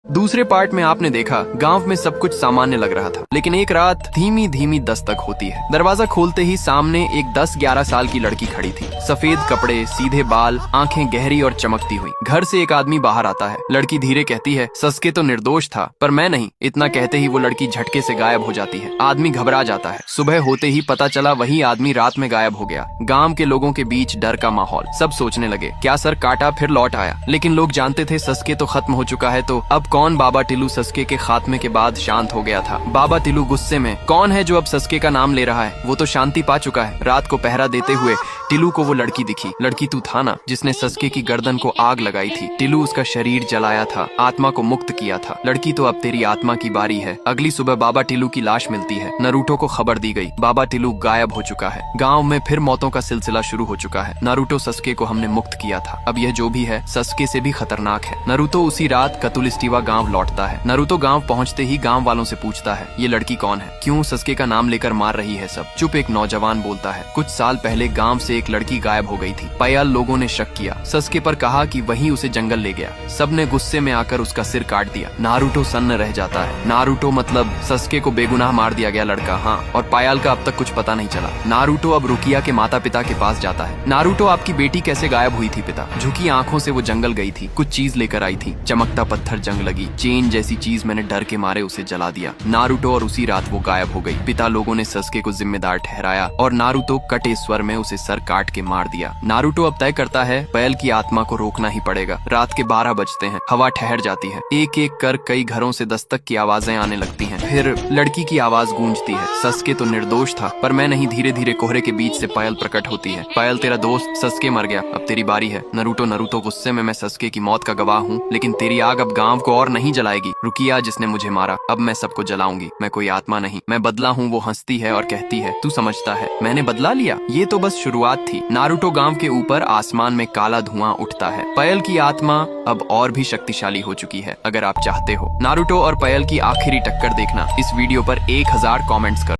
दूसरे पार्ट में आपने देखा गांव में सब कुछ सामान्य लग रहा था, लेकिन एक रात धीमी धीमी दस्तक होती है। दरवाजा खोलते ही सामने एक 10-11 साल की लड़की खड़ी थी। सफेद कपड़े, सीधे बाल, आंखें गहरी और चमकती हुई। घर से एक आदमी बाहर आता है। लड़की धीरे कहती है, सस्के तो निर्दोष था, पर मैं नहीं। इतना कहते ही वो लड़की झटके से गायब हो जाती है। आदमी घबरा जाता है। सुबह होते ही पता चला वही आदमी रात में गायब हो गया। गांव के लोगों के बीच डर का माहौल। सब सोचने लगे, क्या सर काटा फिर लौट आया? लेकिन लोग जानते थे सस्के तो खत्म हो चुका है, तो अब कौन? बाबा टिल्लू सस्के के खात्मे के बाद शांत हो गया था। बाबा टिल्लू गुस्से में, कौन है जो अब सस्के का नाम ले रहा है? वो तो शांति पा चुका है। रात को पहरा देते हुए टिल्लू को वो लड़की दिखी। लड़की तू था ना, जिसने सस्के की गर्दन को आग लगाई थी। टिल्लू उसका शरीर जलाया था, आत्मा को मुक्त किया था। लड़की तो अब तेरी आत्मा की बारी है। अगली सुबह बाबा टिल्लू की लाश मिलती है। नारुतो को खबर दी गई, बाबा टिल्लू गायब हो चुका है। गाँव में फिर मौतों का सिलसिला शुरू हो चुका है। नारुतो सस्के को हमने मुक्त किया था, अब यह जो भी है सस्के से भी खतरनाक है। नारुतो उसी रात कतुलिस्टिवा गाँव लौटता है। नारुतो गांव पहुंचते ही गांव वालों से पूछता है, ये लड़की कौन है? क्यों सस्के का नाम लेकर मार रही है सब? चुप एक नौजवान बोलता है, कुछ साल पहले गांव से एक लड़की गायब हो गई थी। पयाल लोगों ने शक किया, सस्के पर कहा कि वही उसे जंगल ले गया। सबने गुस्से में आकर उसका सिर काट दिया। नारुतो सन्न रह जाता है। नारुतो मतलब सस्के को बेगुनाह मार दिया गया लड़का। हाँ, और पायल का अब तक कुछ पता नहीं चला। नारुतो अब रुकिया के माता पिता के पास जाता है। नारुतो, आपकी बेटी कैसे गायब हुई थी? पिता, झुकी आंखों से वो जंगल गई थी, कुछ चीज लेकर आई थी। चमकता पत्थर जंग लगी, चेन जैसी चीज, मैंने डर के मारे उसे जला दिया। नारुतो, और उसी रात वो गायब हो गई। पिता लोगों ने सस्के को जिम्मेदार ठहराया और नारुतो कटे स्वर में उसे सर काट के मार दिया। नारुतो अब तय करता है पयल की आत्मा को रोकना ही पड़ेगा। रात के 12 बजते हैं, हवा ठहर जाती है। एक एक कर कई घरों से दस्तक की आवाजें आने लगती हैं। फिर लड़की की आवाज गूंजती है, सस्के तो निर्दोष था, पर मैं नहीं। धीरे धीरे कोहरे के बीच से पयल प्रकट होती है। पयल, तेरा दोस्त सस्के मर गया, अब तेरी बारी है। नारुतो गुस्से में, मैं सस्के की मौत का गवाह हूँ, लेकिन तेरी आग अब गांव को और नहीं जलाएगी। रुकिया, जिसने मुझे मारा, अब मैं सबको जलाऊंगी। मैं कोई आत्मा नहीं, मैं बदला हूँ। वो हंसती है और कहती है, तू समझता है मैंने बदला लिया? ये तो बस शुरुआत थी। नारुतो गांव के ऊपर आसमान में काला धुआं उठता है। पयल की आत्मा अब और भी शक्तिशाली हो चुकी है। अगर आप चाहते हो नारुतो और पयल की आखिरी टक्कर देखना, इस वीडियो पर 1000 कमेंट्स कर